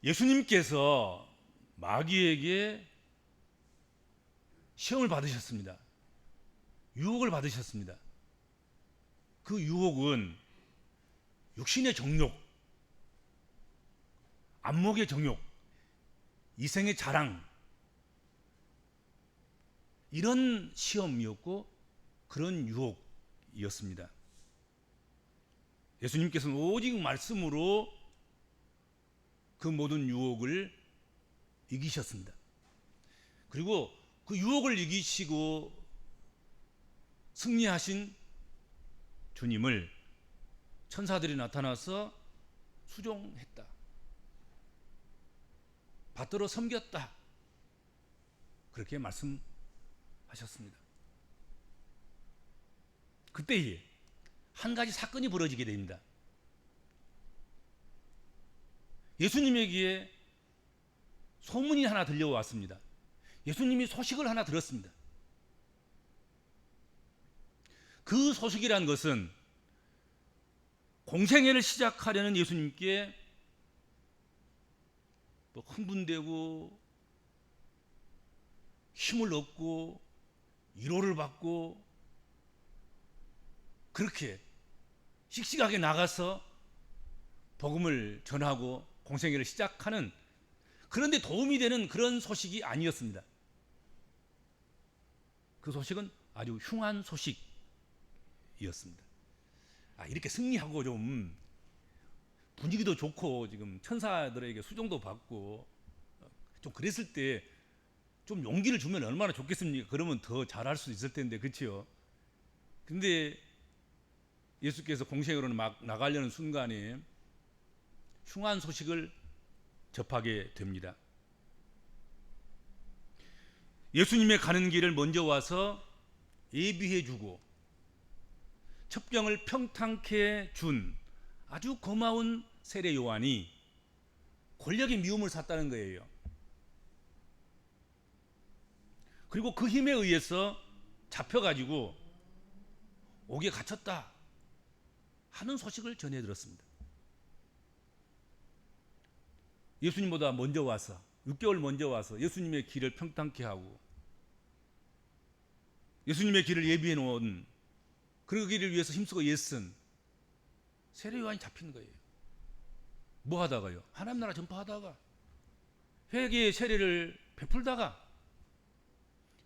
예수님께서 마귀에게 시험을 받으셨습니다. 유혹을 받으셨습니다. 그 유혹은 육신의 정욕, 안목의 정욕, 이생의 자랑, 이런 시험이었고 그런 유혹이었습니다. 예수님께서는 오직 말씀으로 그 모든 유혹을 이기셨습니다. 그리고 그 유혹을 이기시고 승리하신 주님을 천사들이 나타나서 수종했다, 받들어 섬겼다, 그렇게 말씀하셨습니다. 그때에 한 가지 사건이 벌어지게 됩니다. 예수님에게 소문이 하나 들려왔습니다. 예수님이 소식을 하나 들었습니다. 그 소식이란 것은 공생애를 시작하려는 예수님께 흥분되고 힘을 얻고 위로를 받고 그렇게 씩씩하게 나가서 복음을 전하고 공생애를 시작하는, 그런데 도움이 되는 그런 소식이 아니었습니다. 그 소식은 아주 흉한 소식이었습니다. 이렇게 승리하고 좀 분위기도 좋고 지금 천사들에게 수종도 받고 좀 그랬을 때 좀 용기를 주면 얼마나 좋겠습니까? 그러면 더 잘할 수 있을 텐데, 그렇죠? 근데 예수께서 공생애로 막 나가려는 순간에 흉한 소식을 접하게 됩니다. 예수님의 가는 길을 먼저 와서 예비해 주고 첩경을 평탄케 준 아주 고마운 세례 요한이 권력의 미움을 샀다는 거예요. 그리고 그 힘에 의해서 잡혀가지고 옥에 갇혔다 하는 소식을 전해 들었습니다. 예수님보다 먼저 와서 6개월 먼저 와서 예수님의 길을 평탄케 하고 예수님의 길을 예비해 놓은, 그 길을 위해서 힘쓰고 애쓴 세례 요한이 잡힌 거예요. 뭐 하다가요? 하나님 나라 전파하다가, 회개의 세례를 베풀다가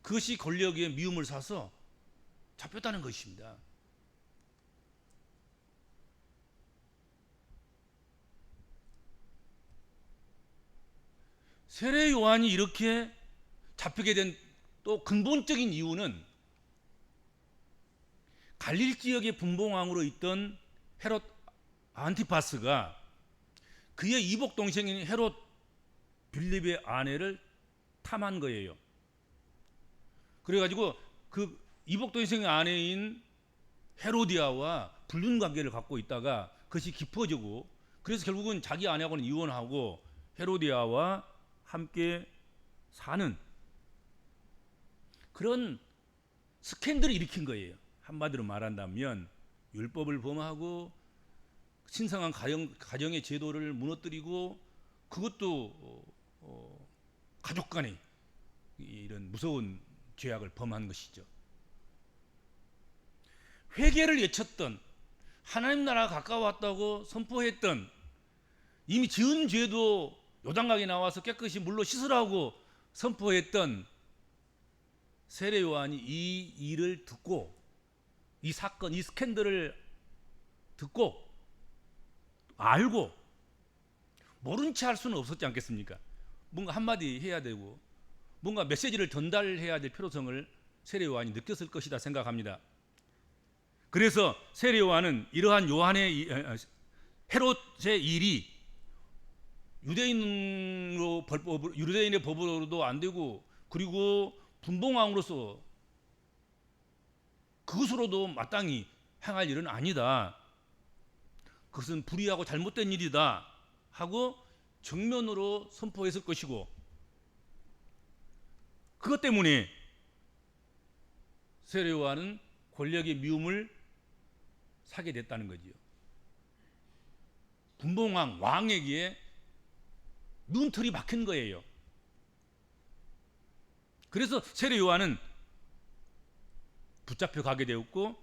그것이 권력의 미움을 사서 잡혔다는 것입니다. 세례 요한이 이렇게 잡히게 된 또 근본적인 이유는 갈릴 지역의 분봉왕으로 있던 헤롯 안티파스가 그의 이복 동생인 헤롯 빌립의 아내를 탐한 거예요. 그래가지고 그 이복 동생의 아내인 헤로디아와 불륜 관계를 갖고 있다가 그것이 깊어지고, 그래서 결국은 자기 아내하고는 이혼하고 헤로디아와 함께 사는 그런 스캔들을 일으킨 거예요. 한마디로 말한다면 율법을 범하고 신성한 가정의 제도를 무너뜨리고, 그것도 가족 간에 이런 무서운 죄악을 범한 것이죠. 회개를 외쳤던, 하나님 나라가 가까웠다고 선포했던, 이미 지은 죄도 요단강에 나와서 깨끗이 물로 씻으라고 선포했던 세례 요한이 이 일을 듣고, 이 사건, 이 스캔들을 듣고 알고 모른 채 할 수는 없었지 않겠습니까? 뭔가 한마디 해야 되고 뭔가 메시지를 전달해야 될 필요성을 세례 요한이 느꼈을 것이다 생각합니다. 그래서 세례 요한은 이러한 헤롯의 일이 유대인의 법으로도 안 되고, 그리고 분봉왕으로서 그것으로도 마땅히 행할 일은 아니다, 그것은 불의하고 잘못된 일이다 하고 정면으로 선포했을 것이고, 그것 때문에 세례 요한은 권력의 미움을 사게 됐다는 거지요. 분봉왕 왕에게 눈털이 막힌 거예요. 그래서 세례 요한은 붙잡혀 가게 되었고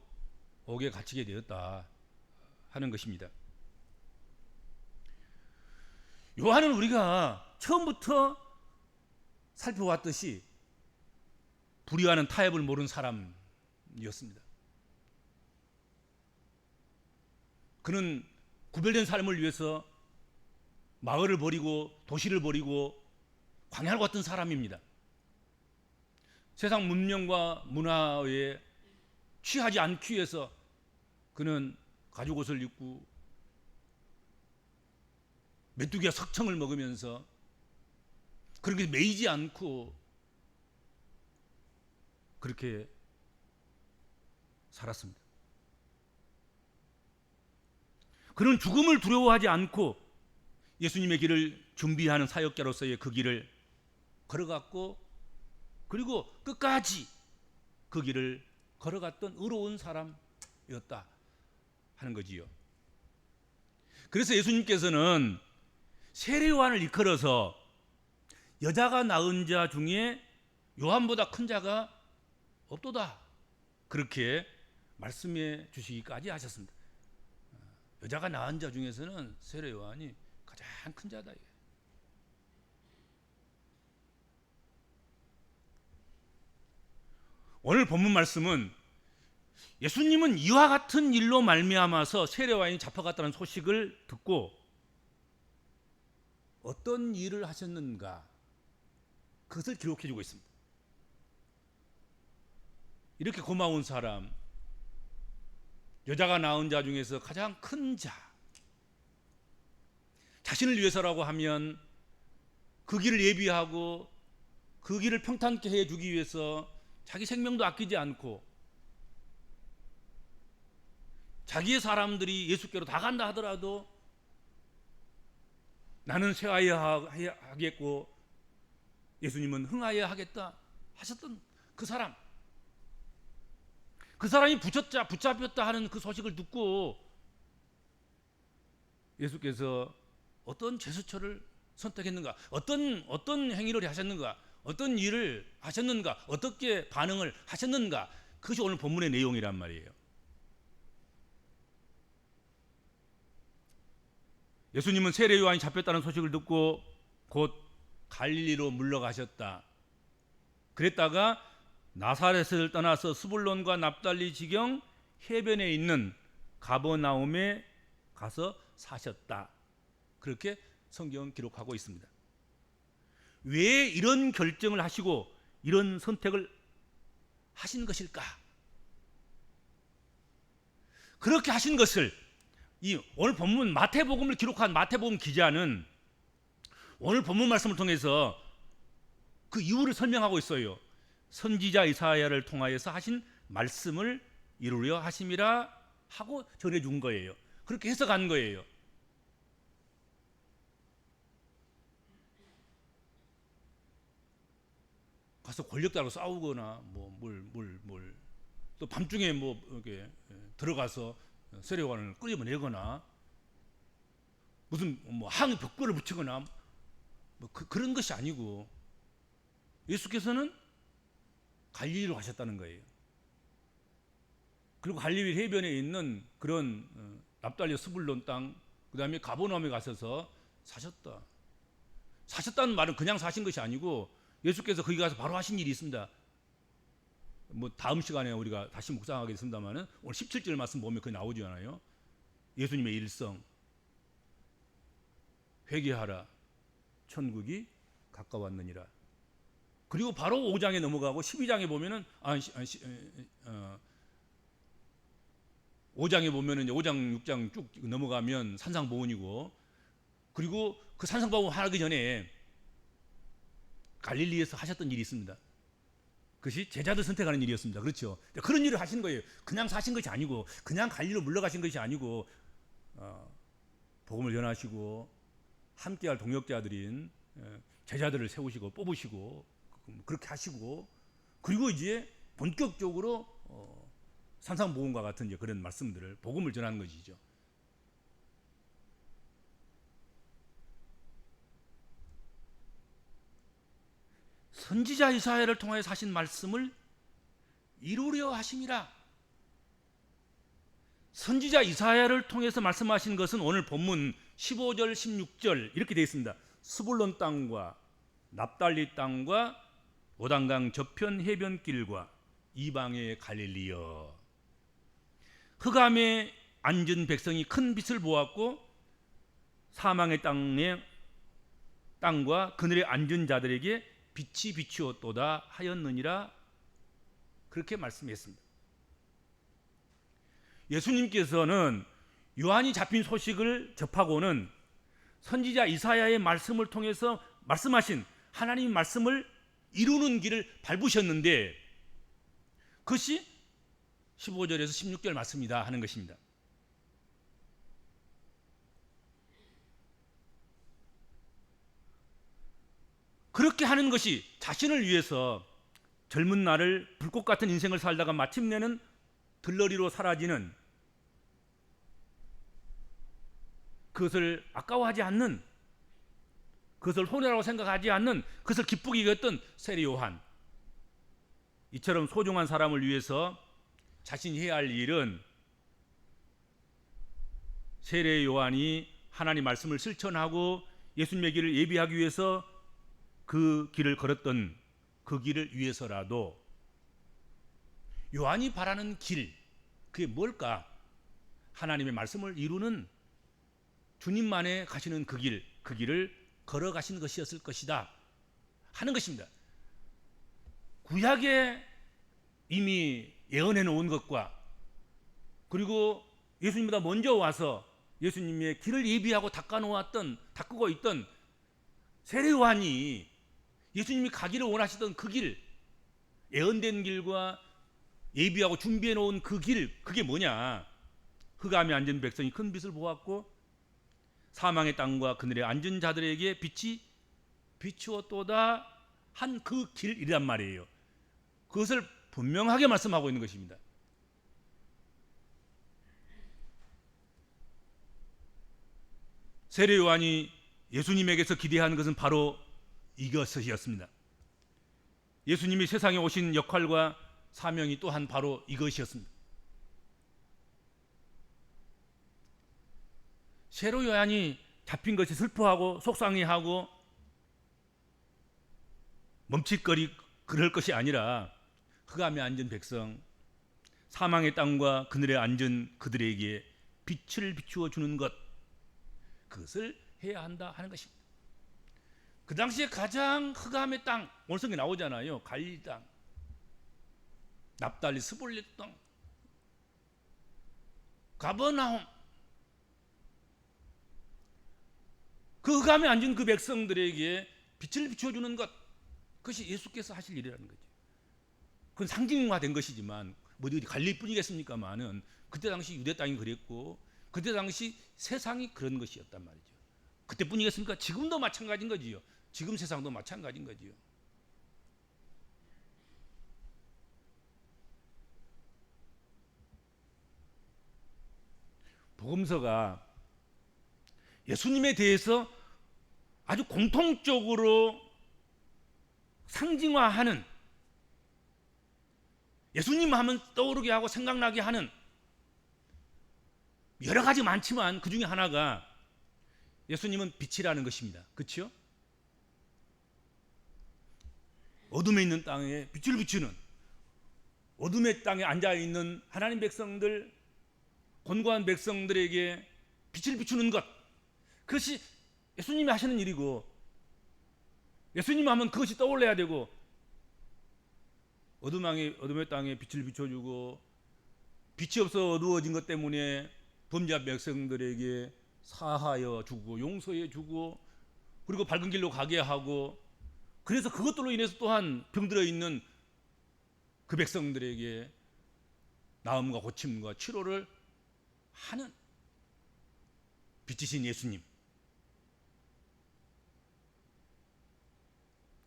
옥에 갇히게 되었다 하는 것입니다. 요한은 우리가 처음부터 살펴왔듯이 불의와는 타협을 모르는 사람이었습니다. 그는 구별된 삶을 위해서 마을을 버리고 도시를 버리고 광야를 갔던 사람입니다. 세상 문명과 문화에 취하지 않기 위해서 그는 가죽옷을 입고 메뚜기와 석청을 먹으면서 그렇게 매이지 않고 그렇게 살았습니다. 그는 죽음을 두려워하지 않고 예수님의 길을 준비하는 사역자로서의 그 길을 걸어갔고, 그리고 끝까지 그 길을 걸어갔던 의로운 사람이었다 하는 거지요. 그래서 예수님께서는 세례 요한을 일컬어서 여자가 낳은 자 중에 요한보다 큰 자가 없도다, 그렇게 말씀해 주시기까지 하셨습니다. 여자가 낳은 자 중에서는 세례 요한이 가장 큰 자다. 오늘 본문 말씀은 예수님은 이와 같은 일로 말미암아서 세례 요한이 잡혀갔다는 소식을 듣고 어떤 일을 하셨는가, 그것을 기록해 주고 있습니다. 이렇게 고마운 사람, 여자가 낳은 자 중에서 가장 큰 자, 자신을 위해서라고 하면 그 길을 예비하고 그 길을 평탄케 해주기 위해서 자기 생명도 아끼지 않고 자기의 사람들이 예수께로 다 간다 하더라도 나는 쇠하여야 하겠고 예수님은 흥하여야 하겠다 하셨던 그 사람, 그 사람이 붙잡혔다 하는 그 소식을 듣고 예수께서 어떤 제스처를 선택했는가, 어떤 행위를 하셨는가, 어떤 일을 하셨는가, 어떻게 반응을 하셨는가, 그것이 오늘 본문의 내용이란 말이에요. 예수님은 세례 요한이 잡혔다는 소식을 듣고 곧 갈릴리로 물러가셨다. 그랬다가 나사렛을 떠나서 스불론과 납달리 지경 해변에 있는 가버나움에 가서 사셨다. 그렇게 성경은 기록하고 있습니다. 왜 이런 결정을 하시고 이런 선택을 하신 것일까? 그렇게 하신 것을 이 오늘 본문 마태복음을 기록한 마태복음 기자는 오늘 본문 말씀을 통해서 그 이유를 설명하고 있어요. 선지자 이사야를 통하여서 하신 말씀을 이루려 하심이라 하고 전해준 거예요. 그렇게 해석한 거예요. 가서 권력자하고 싸우거나 또 밤중에 이렇게 들어가서 세례요한을 끌어내거나 무슨 벽돌을 붙이거나 그런 것이 아니고 예수께서는 갈릴리로 가셨다는 거예요. 그리고 갈릴리 해변에 있는 그런 납달리 스불론 땅, 그 다음에 가버나움에 가셔서 사셨다. 사셨다는 말은 그냥 사신 것이 아니고 예수께서 거기 가서 바로 하신 일이 있습니다. 다음 시간에 우리가 다시 묵상하겠습니다만은 오늘 17절 말씀 보면 그게 나오지 않아요? 예수님의 일성, 회개하라, 천국이 가까웠느니라. 그리고 바로 5장에 넘어가고 12장에 보면은 5장에 보면은 5장 6장 쭉 넘어가면 산상보훈이고, 그리고 그 산상보훈 하기 전에 갈릴리에서 하셨던 일이 있습니다. 그것이 제자들 선택하는 일이었습니다. 그렇죠? 그런 일을 하신 거예요. 그냥 사신 것이 아니고, 그냥 갈릴리로 물러가신 것이 아니고, 복음을 전하시고 함께할 동역자들인 제자들을 세우시고 뽑으시고 그렇게 하시고, 그리고 이제 본격적으로 산상보훈과 같은 이제 그런 말씀들을 복음을 전하는 것이죠. 선지자 이사야를 통하여 하신 말씀을 이루려 하심이라. 선지자 이사야를 통해서 말씀하신 것은 오늘 본문 15절 16절 이렇게 되어 있습니다. 스불론 땅과 납달리 땅과 요단강 저편 해변길과 이방의 갈릴리여. 흑암에 앉은 백성이 큰 빛을 보았고 사망의 땅과 그늘에 앉은 자들에게 빛이 비추었도다 하였느니라. 그렇게 말씀했습니다. 예수님께서는 요한이 잡힌 소식을 접하고는 선지자 이사야의 말씀을 통해서 말씀하신 하나님의 말씀을 이루는 길을 밟으셨는데 그것이 15절에서 16절 말씀이다 하는 것입니다. 그렇게 하는 것이 자신을 위해서 젊은 날을 불꽃 같은 인생을 살다가 마침내는 들러리로 사라지는, 그것을 아까워하지 않는, 그것을 손해라고 생각하지 않는, 그것을 기쁘게 여겼던 세례 요한, 이처럼 소중한 사람을 위해서 자신이 해야 할 일은 세례 요한이 하나님 말씀을 실천하고 예수님의 길을 예비하기 위해서 그 길을 걸었던 그 길을 위해서라도 요한이 바라는 길, 그게 뭘까? 하나님의 말씀을 이루는 주님만의 가시는 그 길을 걸어가신 것이었을 것이다 하는 것입니다. 구약에 이미 예언해 놓은 것과 그리고 예수님보다 먼저 와서 예수님의 길을 예비하고 닦고 있던 세례 요한이 예수님이 가기를 원하시던 그 길, 예언된 길과 예비하고 준비해 놓은 그 길, 그게 뭐냐? 흑암에 앉은 백성이 큰 빛을 보았고 사망의 땅과 그늘에 앉은 자들에게 빛이 비추었도다 한 그 길이란 말이에요. 그것을 분명하게 말씀하고 있는 것입니다. 세례 요한이 예수님에게서 기대한 것은 바로 이것이었습니다. 예수님이 세상에 오신 역할과 사명이 또한 바로 이것이었습니다. 세례 요한이 잡힌 것이 슬퍼하고 속상해하고 멈칫거리 그럴 것이 아니라 흑암에 앉은 백성, 사망의 땅과 그늘에 앉은 그들에게 빛을 비추어 주는 것, 그것을 해야 한다 하는 것입니다. 그 당시에 가장 흑암의 땅, 오늘 성경에 나오잖아요. 갈릴리 땅, 납달리 스불론 땅, 가버나움, 그 흑암에 앉은 그 백성들에게 빛을 비춰주는 것, 그것이 예수께서 하실 일이라는 거죠. 그건 상징화된 것이지만 어디 갈릴리뿐이겠습니까만은 그때 당시 유대 땅이 그랬고 그때 당시 세상이 그런 것이었단 말이죠. 그때뿐이겠습니까? 지금도 마찬가지인 거지요. 지금 세상도 마찬가지인 거지요. 복음서가 예수님에 대해서 아주 공통적으로 상징화하는, 예수님 하면 떠오르게 하고 생각나게 하는 여러 가지 많지만 그 중에 하나가 예수님은 빛이라는 것입니다. 그렇죠? 어둠에 있는 땅에 빛을 비추는, 어둠의 땅에 앉아있는 하나님 백성들, 곤고한 백성들에게 빛을 비추는 것, 그것이 예수님이 하시는 일이고 예수님 하면 그것이 떠올라야 되고 어둠의 땅에 빛을 비춰주고 빛이 없어 어두워진 것 때문에 범죄한 백성들에게 사하여 주고 용서해 주고 그리고 밝은 길로 가게 하고, 그래서 그것들로 인해서 또한 병들어 있는 그 백성들에게 나음과 고침과 치료를 하는 빛이신 예수님,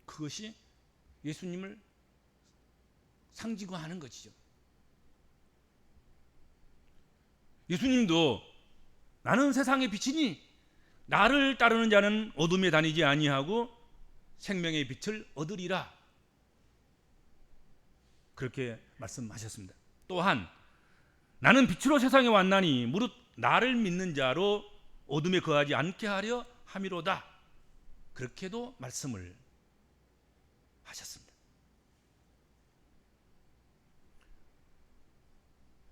그것이 예수님을 상징화하는 것이죠. 예수님도 나는 세상의 빛이니 나를 따르는 자는 어둠에 다니지 아니하고 생명의 빛을 얻으리라 그렇게 말씀하셨습니다. 또한 나는 빛으로 세상에 왔나니 무릇 나를 믿는 자로 어둠에 거하지 않게 하려 함이로다. 그렇게도 말씀을 하셨습니다.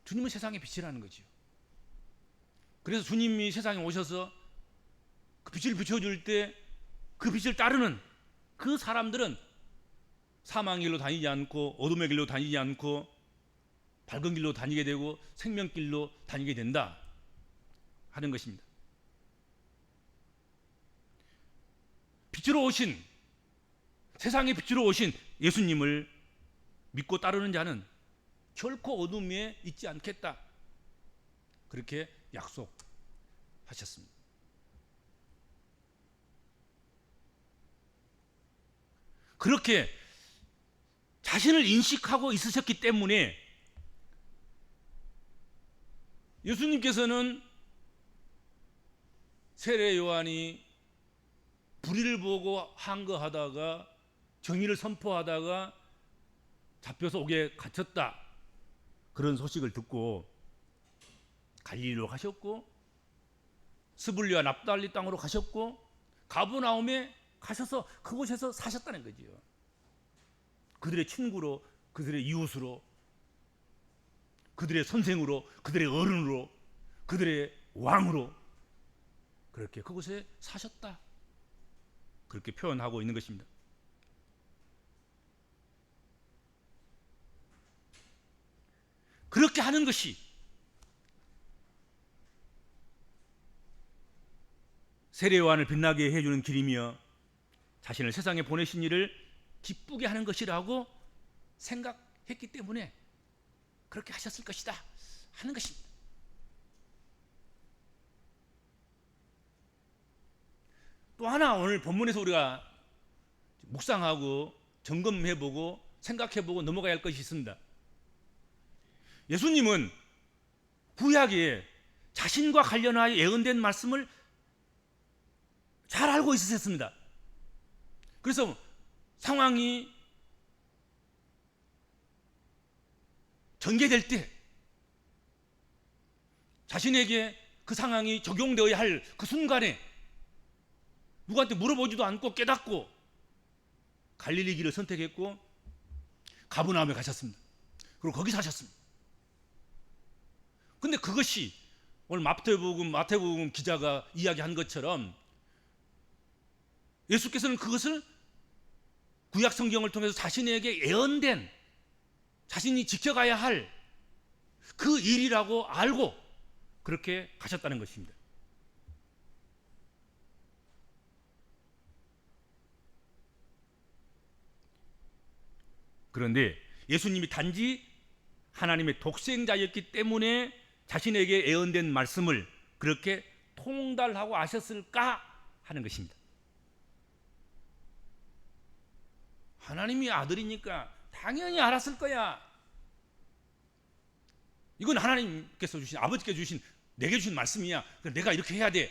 주님은 세상의 빛이라는 거죠. 그래서 주님이 세상에 오셔서 그 빛을 비춰줄 때 그 빛을 따르는 그 사람들은 사망의 길로 다니지 않고 어둠의 길로 다니지 않고 밝은 길로 다니게 되고 생명길로 다니게 된다 하는 것입니다. 빛으로 오신, 세상의 빛으로 오신 예수님을 믿고 따르는 자는 결코 어둠에 있지 않겠다, 그렇게 약속하셨습니다. 그렇게 자신을 인식하고 있으셨기 때문에 예수님께서는 세례 요한이 불의를 보고 항거하다가 정의를 선포하다가 잡혀서 옥에 갇혔다, 그런 소식을 듣고 갈릴리로 가셨고 스불리와 납달리 땅으로 가셨고 가버나움에 가셔서 그곳에서 사셨다는 거지요. 그들의 친구로, 그들의 이웃으로, 그들의 선생으로, 그들의 어른으로, 그들의 왕으로 그렇게 그곳에 사셨다, 그렇게 표현하고 있는 것입니다. 그렇게 하는 것이 세례 요한을 빛나게 해주는 길이며 자신을 세상에 보내신 이를 기쁘게 하는 것이라고 생각했기 때문에 그렇게 하셨을 것이다 하는 것입니다. 또 하나 오늘 본문에서 우리가 묵상하고 점검해보고 생각해보고 넘어가야 할 것이 있습니다. 예수님은 구약에 자신과 관련하여 예언된 말씀을 잘 알고 있으셨습니다. 그래서 상황이 전개될 때 자신에게 그 상황이 적용되어야 할 그 순간에 누구한테 물어보지도 않고 깨닫고 갈릴리 길을 선택했고 가버나움에 가셨습니다. 그리고 거기 사셨습니다. 근데 그것이 오늘 마태복음 기자가 이야기한 것처럼 예수께서는 그것을 구약 성경을 통해서 자신에게 예언된, 자신이 지켜가야 할 그 일이라고 알고 그렇게 가셨다는 것입니다. 그런데 예수님이 단지 하나님의 독생자였기 때문에 자신에게 예언된 말씀을 그렇게 통달하고 아셨을까 하는 것입니다. 하나님이 아들이니까 당연히 알았을 거야. 이건 하나님께서 주신, 아버지께서 주신, 내게 주신 말씀이야. 내가 이렇게 해야 돼.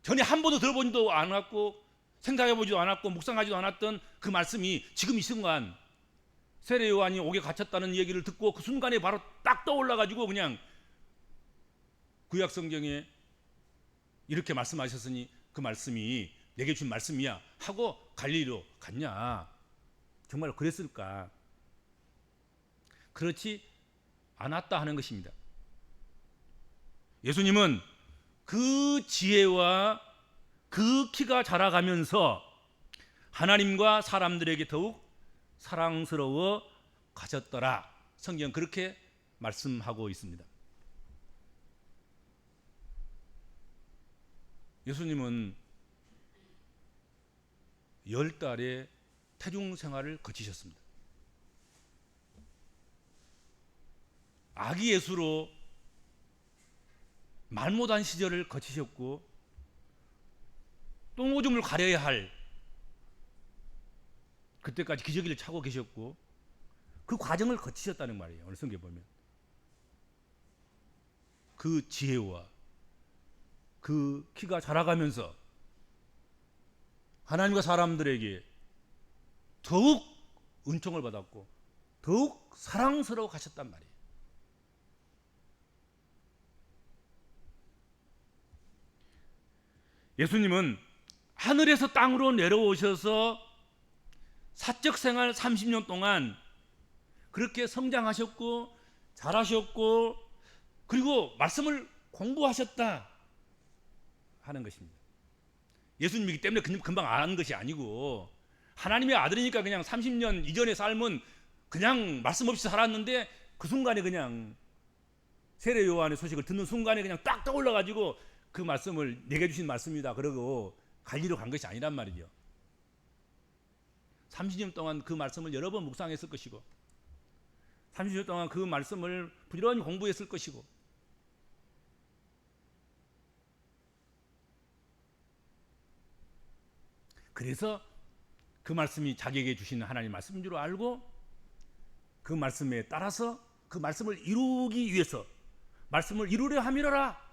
전에 한 번도 들어보지도 않았고 생각해보지도 않았고 묵상하지도 않았던 그 말씀이 지금 이 순간 세례 요한이 옥에 갇혔다는 얘기를 듣고 그 순간에 바로 딱 떠올라가지고 그냥 구약 성경에 이렇게 말씀하셨으니 그 말씀이 내게 준 말씀이야 하고 갈릴리로 갔냐? 정말 그랬을까? 그렇지 않았다 하는 것입니다. 예수님은 그 지혜와 그 키가 자라가면서 하나님과 사람들에게 더욱 사랑스러워 가셨더라. 성경 그렇게 말씀하고 있습니다. 예수님은 10달의 태중 생활을 거치셨습니다. 아기 예수로 말 못한 시절을 거치셨고 똥오줌을 가려야 할 그때까지 기저귀를 차고 계셨고 그 과정을 거치셨다는 말이에요. 오늘 성경 보면 그 지혜와 그 키가 자라가면서 하나님과 사람들에게 더욱 은총을 받았고 더욱 사랑스러워 가셨단 말이에요. 예수님은 하늘에서 땅으로 내려오셔서 사적 생활 30년 동안 그렇게 성장하셨고 잘하셨고 그리고 말씀을 공부하셨다 하는 것입니다. 예수님이기 때문에 금방 아는 것이 아니고 하나님의 아들이니까 그냥 30년 이전의 삶은 그냥 말씀 없이 살았는데 그 순간에 그냥 세례 요한의 소식을 듣는 순간에 그냥 딱 떠올라 가지고 그 말씀을 내게 주신 말씀이다 그러고 갈리로 간 것이 아니란 말이죠. 30년 동안 그 말씀을 여러 번 묵상했을 것이고 30년 동안 그 말씀을 부지런히 공부했을 것이고 그래서 그 말씀이 자기에게 주시는 하나님의 말씀인 줄 알고 그 말씀에 따라서 그 말씀을 이루기 위해서 말씀을 이루려 함이로라.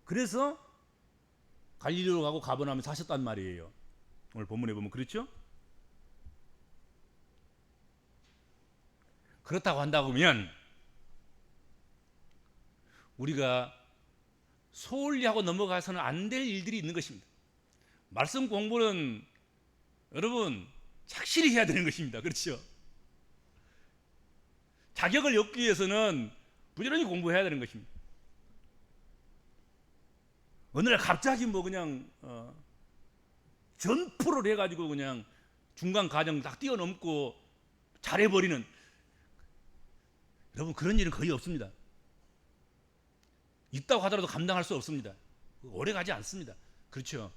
그래서 갈릴리로 가고 가버나움에 사셨단 말이에요. 오늘 본문에 보면 그렇죠? 그렇다고 한다면 우리가 소홀히하고 넘어가서는 안 될 일들이 있는 것입니다. 말씀 공부는 여러분 착실히 해야 되는 것입니다. 그렇죠? 자격을 얻기 위해서는 부지런히 공부해야 되는 것입니다. 어느 날 갑자기 뭐 그냥 전프를 해가지고 그냥 중간 과정 다 뛰어넘고 잘해버리는 여러분 그런 일은 거의 없습니다. 있다고 하더라도 감당할 수 없습니다. 오래 가지 않습니다. 그렇죠?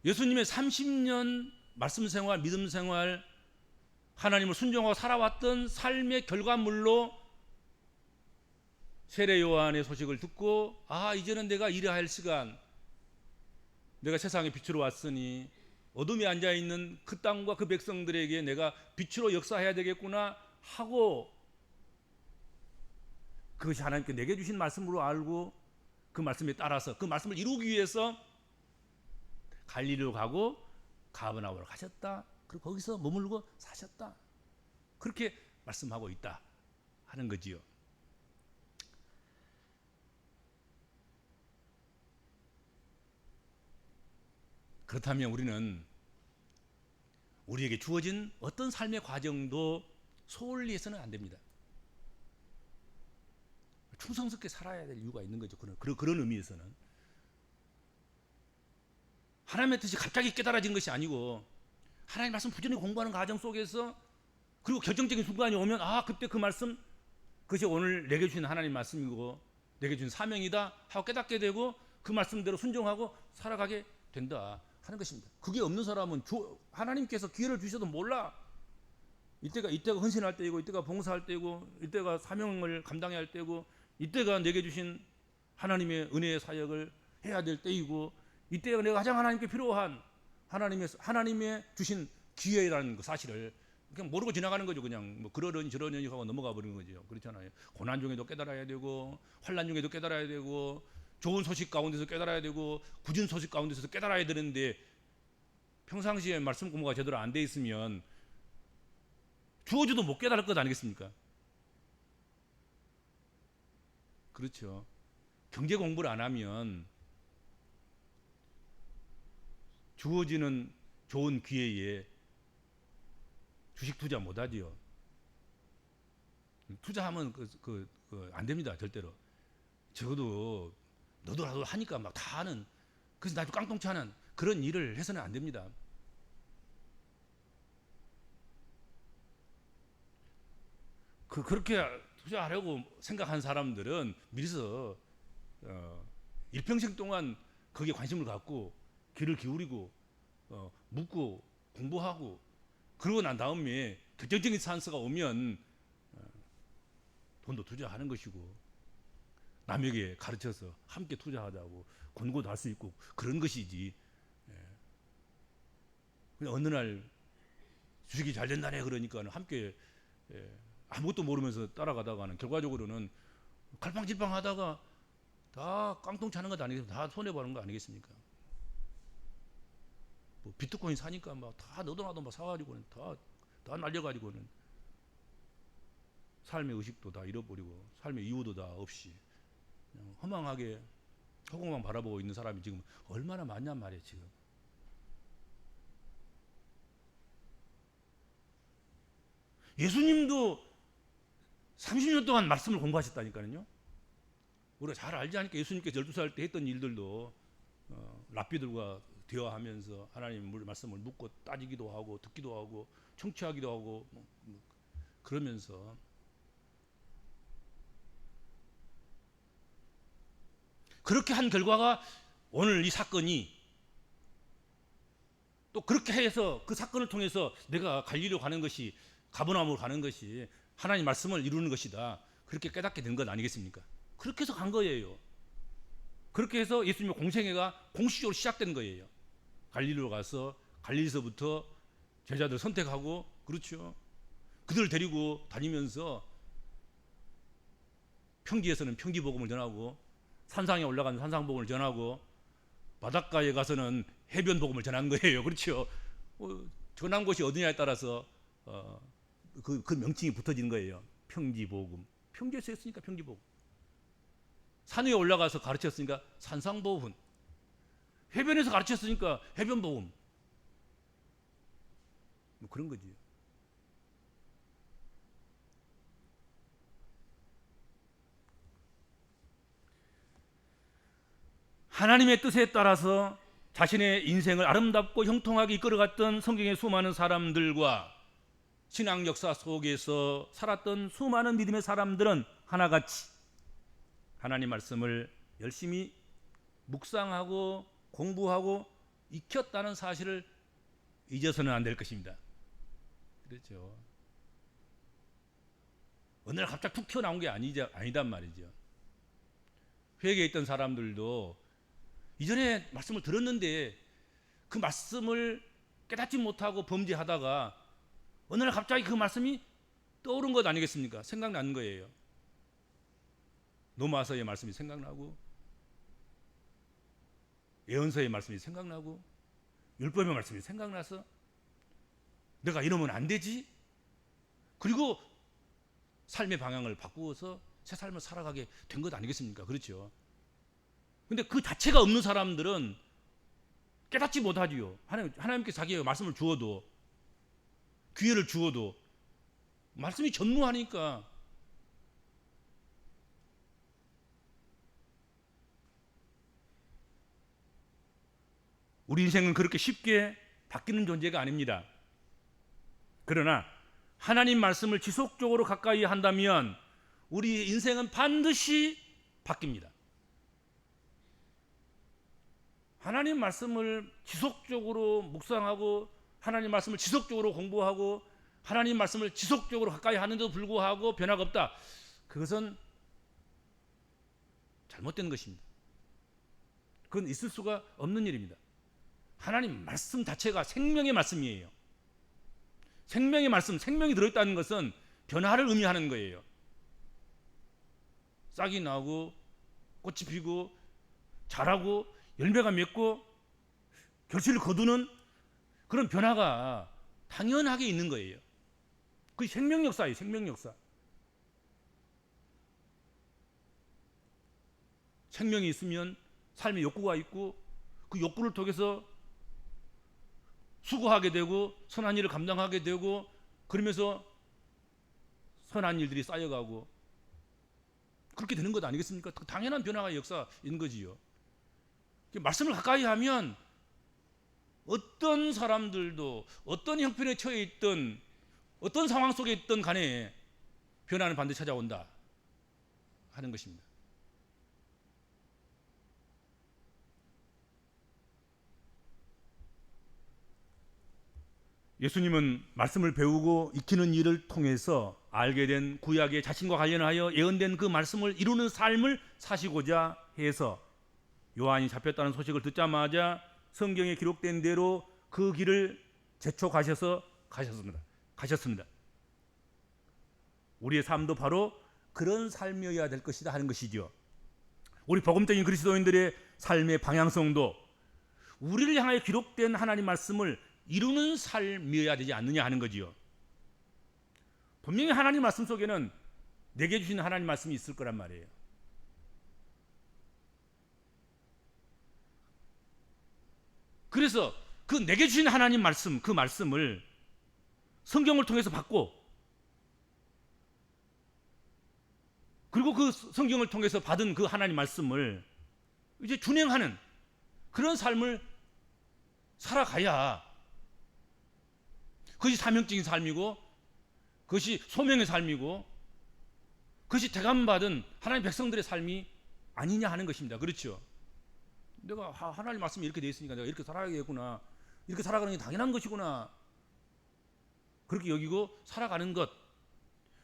예수님의 30년 말씀 생활, 믿음 생활, 하나님을 순종하고 살아왔던 삶의 결과물로 세례 요한의 소식을 듣고 이제는 내가 일해야 할 시간, 내가 세상에 빛으로 왔으니 어둠에 앉아있는 그 땅과 그 백성들에게 내가 빛으로 역사해야 되겠구나 하고 그것이 하나님께 내게 주신 말씀으로 알고 그 말씀에 따라서 그 말씀을 이루기 위해서 갈릴리로 가고 가버나움으로 가셨다. 그리고 거기서 머물고 사셨다. 그렇게 말씀하고 있다 하는 거지요. 그렇다면 우리는 우리에게 주어진 어떤 삶의 과정도 소홀히 해서는 안 됩니다. 충성스럽게 살아야 될 이유가 있는 거죠. 그런 의미에서는 하나님의 뜻이 갑자기 깨달아진 것이 아니고 하나님 말씀 부지런히 공부하는 과정 속에서 그리고 결정적인 순간이 오면 그때 그 말씀 그것이 오늘 내게 주신 하나님 말씀이고 내게 주신 사명이다 하고 깨닫게 되고 그 말씀대로 순종하고 살아가게 된다 하는 것입니다. 그게 없는 사람은 하나님께서 기회를 주셔도 몰라. 이때가 헌신할 때이고 이때가 봉사할 때이고 이때가 사명을 감당해야 할 때이고 이때가 내게 주신 하나님의 은혜의 사역을 해야 될 때이고 이때가 내가 가장 하나님께 필요한 하나님의 주신 기회라는 그 사실을 그냥 모르고 지나가는 거죠. 그냥 뭐 그러려니 저러려니 하고 넘어가 버리는 거죠. 그렇잖아요. 고난 중에도 깨달아야 되고 환난 중에도 깨달아야 되고 좋은 소식 가운데서 깨달아야 되고 굳은 소식 가운데서 깨달아야 되는데 평상시에 말씀 공부가 제대로 안 돼 있으면 주어져도 못 깨달을 것 아니겠습니까? 그렇죠. 경제 공부를 안 하면 주어지는 좋은 기회에 주식 투자 못 하지요. 투자하면 안 됩니다. 절대로. 적어도 너도라도 하니까 막 다 하는 그래서 나도 깡통치 하는 그런 일을 해서는 안 됩니다. 그렇게 투자하려고 생각한 사람들은 미리서 일평생 동안 거기에 관심을 갖고 귀를 기울이고 묻고 공부하고 그러고 난 다음에 결정적인 찬스가 오면 돈도 투자하는 것이고 남에게 가르쳐서 함께 투자하자고 권고도 할 수 있고 그런 것이지. 어느 날 주식이 잘 된다네 그러니까 함께 아무것도 모르면서 따라가다가는 결과적으로는 갈팡질팡하다가 다 깡통 차는 것 아니겠습니까? 다 손해 보는 거 아니겠습니까? 뭐 비트코인 사니까 막 다 너도 나도 막 사가지고는 다 날려가지고는 삶의 의식도 다 잃어버리고 삶의 이유도 다 없이 그냥 허망하게 허공만 바라보고 있는 사람이 지금 얼마나 많냔 말이에요. 지금 예수님도 30년 동안 말씀을 공부하셨다니까요. 우리가 잘 알지 않으니까 예수님께서 12살 때 했던 일들도 랍비들과 대화하면서 하나님 말씀을 묻고 따지기도 하고 듣기도 하고 청취하기도 하고 그러면서 그렇게 한 결과가 오늘 이 사건이 또 그렇게 해서 그 사건을 통해서 내가 갈리로 가는 것이 가버나움으로 가는 것이 하나님 말씀을 이루는 것이다. 그렇게 깨닫게 된 것 아니겠습니까? 그렇게 해서 간 거예요. 그렇게 해서 예수님의 공생애가 공식적으로 시작된 거예요. 갈릴리로 가서 갈릴리서부터 제자들 선택하고 그렇죠. 그들을 데리고 다니면서 평지에서는 평지복음을 전하고 산상에 올라가는 산상복음을 전하고 바닷가에 가서는 해변복음을 전한 거예요. 그렇죠. 전한 곳이 어디냐에 따라서 그 명칭이 붙어진 거예요. 평지복음. 평지에서 했으니까 평지복음. 산 위에 올라가서 가르쳤으니까 산상복음. 해변에서 가르쳤으니까 해변복음. 뭐 그런 거지. 하나님의 뜻에 따라서 자신의 인생을 아름답고 형통하게 이끌어갔던 성경의 수많은 사람들과 신앙 역사 속에서 살았던 수많은 믿음의 사람들은 하나같이 하나님 말씀을 열심히 묵상하고 공부하고 익혔다는 사실을 잊어서는 안 될 것입니다. 그렇죠. 어느 날 갑자기 툭 튀어나온 게 아니단 말이죠. 회개에 있던 사람들도 이전에 말씀을 들었는데 그 말씀을 깨닫지 못하고 범죄하다가 어느 날 갑자기 그 말씀이 떠오른 것 아니겠습니까? 생각나는 거예요. 노마서의 말씀이 생각나고 예언서의 말씀이 생각나고 율법의 말씀이 생각나서 내가 이러면 안 되지? 그리고 삶의 방향을 바꾸어서 새 삶을 살아가게 된 것 아니겠습니까? 그렇죠. 근데 그 자체가 없는 사람들은 깨닫지 못하지요. 하나님께 자기의 말씀을 주어도 기회를 주어도 말씀이 전무하니까 우리 인생은 그렇게 쉽게 바뀌는 존재가 아닙니다. 그러나 하나님 말씀을 지속적으로 가까이 한다면 우리 인생은 반드시 바뀝니다. 하나님 말씀을 지속적으로 묵상하고 하나님 말씀을 지속적으로 공부하고 하나님 말씀을 지속적으로 가까이 하는데도 불구하고 변화가 없다. 그것은 잘못된 것입니다. 그건 있을 수가 없는 일입니다. 하나님 말씀 자체가 생명의 말씀이에요. 생명의 말씀, 생명이 들어있다는 것은 변화를 의미하는 거예요. 싹이 나고 꽃이 피고 자라고 열매가 맺고 결실을 거두는 그런 변화가 당연하게 있는 거예요. 그게 생명 역사예요. 생명 역사. 생명이 있으면 삶의 욕구가 있고 그 욕구를 통해서 수고하게 되고 선한 일을 감당하게 되고 그러면서 선한 일들이 쌓여가고 그렇게 되는 것 아니겠습니까? 당연한 변화가 역사인 거지요. 말씀을 가까이 하면 어떤 사람들도 어떤 형편에 처해 있든 어떤 상황 속에 있든 간에 변화는 반드시 찾아온다 하는 것입니다. 예수님은 말씀을 배우고 익히는 일을 통해서 알게 된 구약의 자신과 관련하여 예언된 그 말씀을 이루는 삶을 사시고자 해서 요한이 잡혔다는 소식을 듣자마자 성경에 기록된 대로 그 길을 가셨습니다. 우리의 삶도 바로 그런 삶이어야 될 것이다 하는 것이죠. 우리 복음적인 그리스도인들의 삶의 방향성도 우리를 향하여 기록된 하나님 말씀을 이루는 삶이어야 되지 않느냐 하는 거지요. 분명히 하나님 말씀 속에는 내게 주신 하나님 말씀이 있을 거란 말이에요. 그래서 그 내게 주신 하나님 말씀, 그 말씀을 성경을 통해서 받고, 그리고 그 성경을 통해서 받은 그 하나님 말씀을 이제 준행하는 그런 삶을 살아가야 그것이 사명적인 삶이고, 그것이 소명의 삶이고, 그것이 대감받은 하나님 백성들의 삶이 아니냐 하는 것입니다. 그렇죠? 내가 하나님 말씀이 이렇게 되어 있으니까 내가 이렇게 살아야겠구나, 이렇게 살아가는 게 당연한 것이구나, 그렇게 여기고 살아가는 것,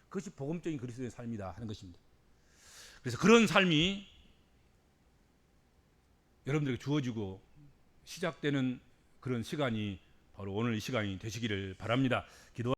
그것이 복음적인 그리스도의 삶이다 하는 것입니다. 그래서 그런 삶이 여러분들에게 주어지고 시작되는 그런 시간이 바로 오늘 이 시간이 되시기를 바랍니다. 기도